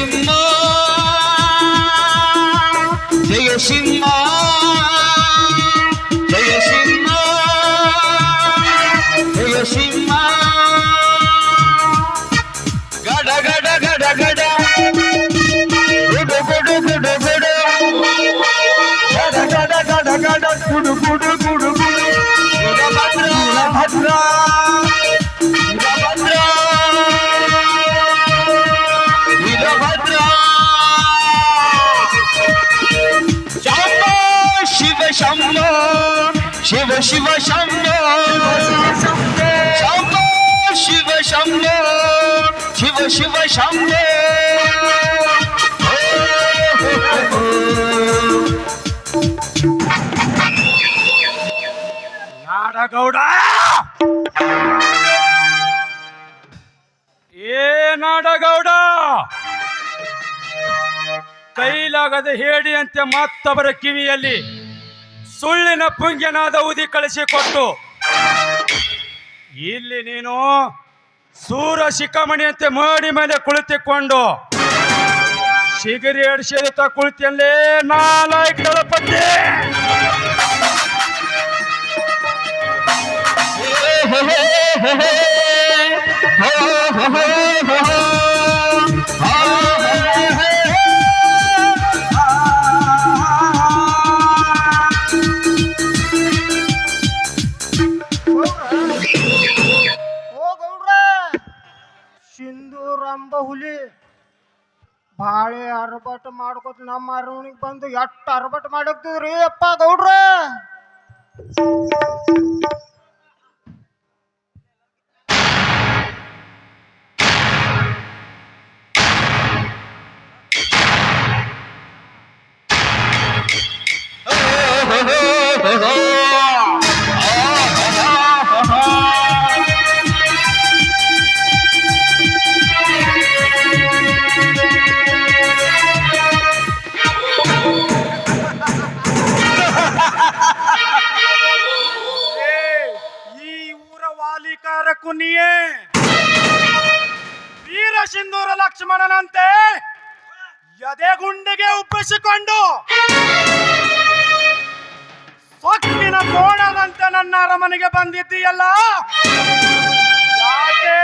ಸಿಂಹ ಜಯ ಸಿಂಹ ಜಯ ಸಿಂಹ ಜಯ ಸಿಂಹ ಗಡ ಗಡ ಗಡ ಗಡ ಗುಡು ಗುಡು ಗುಡು ಗುಡು ಗಡ ಗಡ ಗಡ ಗಡ ಗುಡು ಗುಡು ಗುಡು ಗುಡು ವೀರಭದ್ರ ಭದ್ರ ವೀರಭದ್ರ ಶಂಭೋ ಶಿವ ಶಂಭೋ ಶಿವ ಶಿವ ಶಂಭೋ ಶಂಭೋ ಶಿವ ಶಂಭೋ ಶಿವ ಶಿವ ಶಂಭೋ ನಾಡಗೌಡ ಏ ನಾಡಗೌಡ ಕೈಲಾಗದ ಹೇಡಿಯಂತೆ ಮತ್ತೊಬ್ಬರ ಕಿವಿಯಲ್ಲಿ ಸುಳ್ಳಿನ ಪುಂಗ್ಯನಾದ ಉದಿ ಕಳಿಸಿಕೊಟ್ಟು ಇಲ್ಲಿ ನೀನು ಸೂರ ಶಿಖಮಣಿಯಂತೆ ಮಾಡಿ ಮೇಲೆ ಕುಳಿತುಕೊಂಡು ಸಿಗರಿ ಅಡಿಸಿದ ಕುಳಿತಲ್ಲೇ ನಾಲ್ಕು ದಳಪತಿ ಸಿಂಧೂರಂಬ ಹುಲಿ ಬಾಳೆ ಅರ್ಬಟ್ ಮಾಡ್ಕೊತ ನಮ್ಮ ಅರವಣಿಗೆ ಬಂದು ಎಟ್ಟು ಅರ್ಬಟ್ ಮಾಡಕ್ತಿದ್ರಿ ಅಪ್ಪ ಗೌಡ್ರ. ಕುನ್ನಿಯೇ ವೀರ ಸಿಂಧೂರ ಲಕ್ಷ್ಮಣನಂತೆ ಎದೆಗುಂಡಿಗೆ ಉಬ್ಬಿಸಿಕೊಂಡು ಸೊಕ್ಕಿನ ಕೋಣದಂತೆ ನನ್ನ ಅರಮನೆಗೆ ಬಂದಿದ್ದೀಯಲ್ಲ ಯಾಕೆ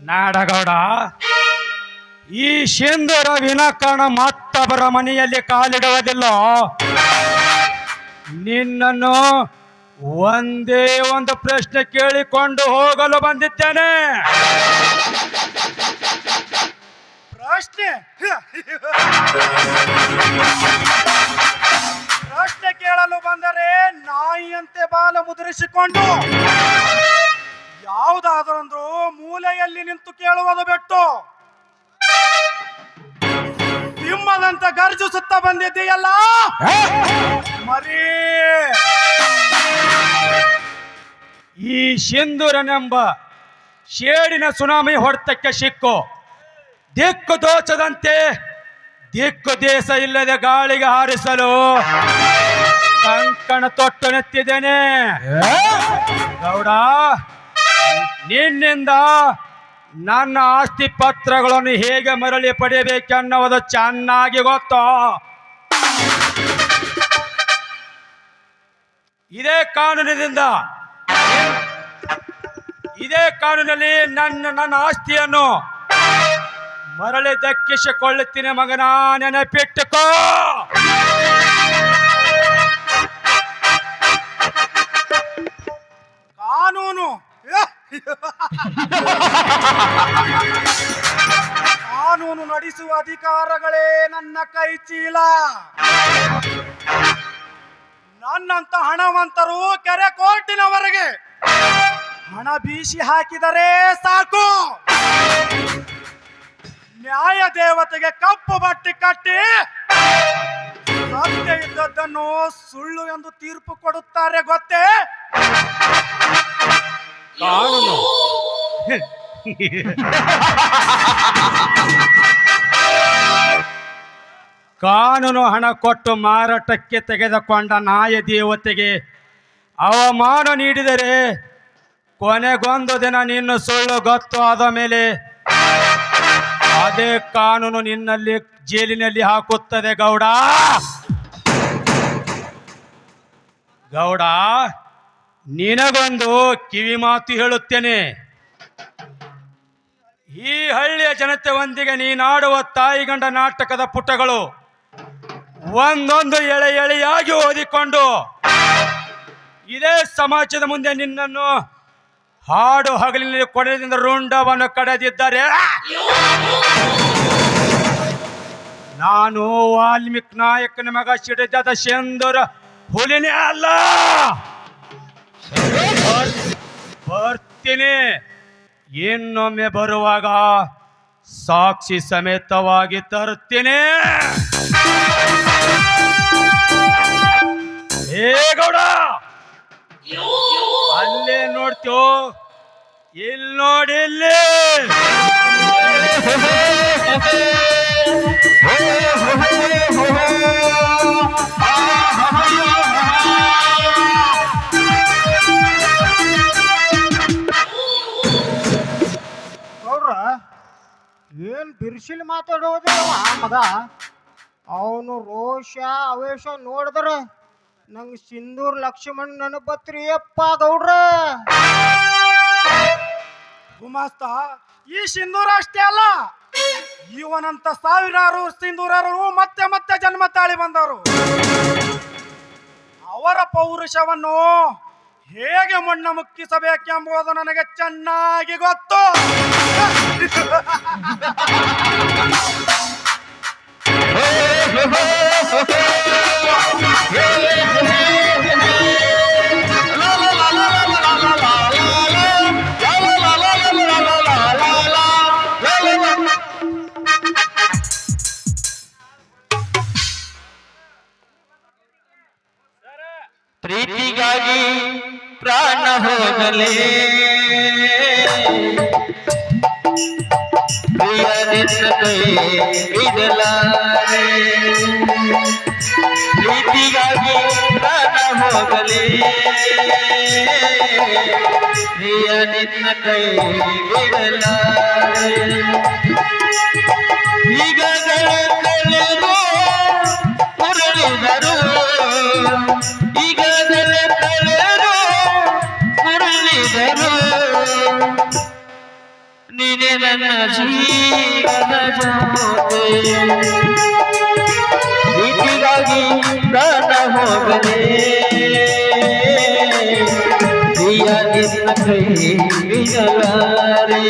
ನಾಡಗೌಡ? ಈ ಸಿಂಧೂರ ವಿನಾಕಾರಣ ಮತ್ತೊಬ್ಬರ ಮನೆಯಲ್ಲಿ ಕಾಲಿಡುವುದಿಲ್ಲ. ನಿನ್ನನ್ನು ಒಂದೇ ಒಂದು ಪ್ರಶ್ನೆ ಕೇಳಿಕೊಂಡು ಹೋಗಲು ಬಂದಿದ್ದೇನೆ. ಪ್ರಶ್ನೆ ಪ್ರಶ್ನೆ ಕೇಳಲು ಬಂದರೆ ನಾಯಿಯಂತೆ ಬಾಲ ಮುದ್ರಿಸಿಕೊಂಡು ಯಾವುದಾದರೊಂದು ಮೂಲೆಯಲ್ಲಿ ನಿಂತು ಕೇಳುವುದು ಬಿಟ್ಟು ಸಿಂಹದಂತ ಗರ್ಜಿಸುತ್ತಾ ಬಂದಿದ್ದೀಯಲ್ಲ ಮರಿ. ಈ ಸಿಂಧೂರನೆಂಬ ಶೇಡಿನ ಸುನಾಮಿ ಹೊಡೆತಕ್ಕೆ ಸಿಕ್ಕು ದಿಕ್ಕು ದೋಚದಂತೆ ದಿಕ್ಕು ದೇಶ ಇಲ್ಲದೆ ಗಾಳಿಗೆ ಹಾರಿಸಲು ಕಂಕಣ ತೊಟ್ಟು ನೆತ್ತಿದ್ದೇನೆ ಗೌಡ. ನಿನ್ನಿಂದ ನನ್ನ ಆಸ್ತಿ ಪತ್ರಗಳನ್ನು ಹೇಗೆ ಮರಳಿ ಪಡೆಯಬೇಕೆನ್ನುವುದು ಚೆನ್ನಾಗಿ ಗೊತ್ತು. ಇದೇ ಕಾನೂನಿನಲ್ಲಿ ನನ್ನ ಆಸ್ತಿಯನ್ನು ಮರಳಿ ದಕ್ಕಿಸಿಕೊಳ್ಳುತ್ತೀನಿ ಮಗನ, ನೆನಪಿಟ್ಟುಕೋ. ಕಾನೂನು ಕಾನೂನು ನಡೆಸುವ ಅಧಿಕಾರಗಳೇ ನನ್ನ ಕೈ ಚೀಲ. ನನ್ನಂತ ಹಣವಂತರು ಕೆರೆ ಕೋರ್ಟಿನವರೆಗೆ ಹಣ ಬೀಸಿ ಹಾಕಿದರೆ ಸಾಕು, ನ್ಯಾಯ ದೇವತೆಗೆ ಕಪ್ಪು ಬಟ್ಟೆ ಕಟ್ಟಿ ಸತ್ಯ ಇದ್ದದ್ದನ್ನು ಸುಳ್ಳು ಎಂದು ತೀರ್ಪು ಕೊಡುತ್ತಾರೆ ಗೊತ್ತೇ. ಕಾನೂನು ಕಾನೂನು ಹಣ ಕೊಟ್ಟು ಮಾರಾಟಕ್ಕೆ ತೆಗೆದುಕೊಂಡ ನ್ಯಾಯ ದೇವತೆಗೆ ಅವಮಾನ ನೀಡಿದರೆ ಕೊನೆಗೊಂದು ದಿನ ನಿನ್ನ ಸುಳ್ಳು ಗೊತ್ತು ಆದ ಮೇಲೆ ಅದೇ ಕಾನೂನು ನಿನ್ನಲ್ಲಿ ಜೈಲಿನಲ್ಲಿ ಹಾಕುತ್ತದೆ ಗೌಡ. ಗೌಡ, ನಿನಗೊಂದು ಕಿವಿ ಮಾತು ಹೇಳುತ್ತೇನೆ. ಈ ಹಳ್ಳಿಯ ಜನತೆ ಒಂದಿಗೆ ನೀನಾಡುವ ತಾಯಿಗಂಡ ನಾಟಕದ ಪುಟಗಳು ಒಂದೊಂದು ಎಳೆ ಎಳೆಯಾಗಿ ಓದಿಕೊಂಡು ಇದೇ ಸಮಾಜದ ಮುಂದೆ ನಿನ್ನನ್ನು ಹಾಡು ಹಗಲಿನಲ್ಲಿ ಕೊಡದಿಂದ ರುಂಡವನ್ನು ಕಡೆದಿದ್ದಾರೆ. ನಾನು ವಾಲ್ಮೀಕಿ ನಾಯಕನ ಮಗ ಸಿಡಿದ ಶೇಂದೂರ ಹುಲಿನೇ ಅಲ್ಲ. ಬರ್ತೀನಿ. ಇನ್ನೊಮ್ಮೆ ಬರುವಾಗ ಸಾಕ್ಷಿ ಸಮೇತವಾಗಿ ತರುತ್ತೇನೆ. ಏ ಗೌಡ, ಅಲ್ಲೇ ನೋಡ್ತೀವೋ? ಇಲ್ಲಿ ನೋಡಿ, ಇಲ್ಲಿ ನೋಡ್ರ ಏನ್ ಬಿರ್ಸಿಲ್ ಮಾತಾಡೋದು ಆ ಮಗ. ಅವನು ರೋಷ ಅವೇಶ ನೋಡಿದ್ರ ನಂಗೆ ಸಿಂಧೂರ್ ಲಕ್ಷ್ಮಣ್ ನೆನಪತ್ರಿ ಅಪ್ಪ ಗೌಡ್ರ. ಗುಮಾಸ್ತ, ಈ ಸಿಂಧೂರ ಅಷ್ಟೇ ಅಲ್ಲ, ಇವನಂತ ಸಾವಿರಾರು ಸಿಂಧೂರರು ಮತ್ತೆ ಮತ್ತೆ ಜನ್ಮ ತಾಳಿ ಬಂದವರು. ಅವರ ಪೌರುಷವನ್ನು ಹೇಗೆ ಮಣ್ಣ ಮುಕ್ಕಿಸಬೇಕೆಂಬುದು ನನಗೆ ಚೆನ್ನಾಗಿ ಗೊತ್ತು. ಪ್ರೀತಿಗಾಗಿ ಪ್ರಾಣ ಹೋಗಲೇ ಪ್ರಿಯ ನಿನ್ನ ಕೈ ಬಿಡಲಾರೆ. ಪ್ರೀತಿಗಾಗಿ ಪ್ರಾಣ ಹೋಗಲೇ ಪ್ರಿಯ ನಿನ್ನ ಕೈ ಬಿಡಲಾರೆ. ಈಗ ಕಳೆದು ಮುರಳಿದರು, ಈಗ ಕಳೆದು ಮುರಳಿದರು, ನೀನೆ ನನ್ನ ಜೀವನ ಜೊತೆ. ಪ್ರೀತಿಗಾಗಿ ಪ್ರಾಣ ಹೋಗಲೇ ಪ್ರಿಯ ನಿನ್ನ ಕೈ ಬಿಡಲಾರೆ.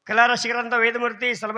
ಕಲಾ ರಸಿಕರಂತ ವೇದಮೂರ್ತಿ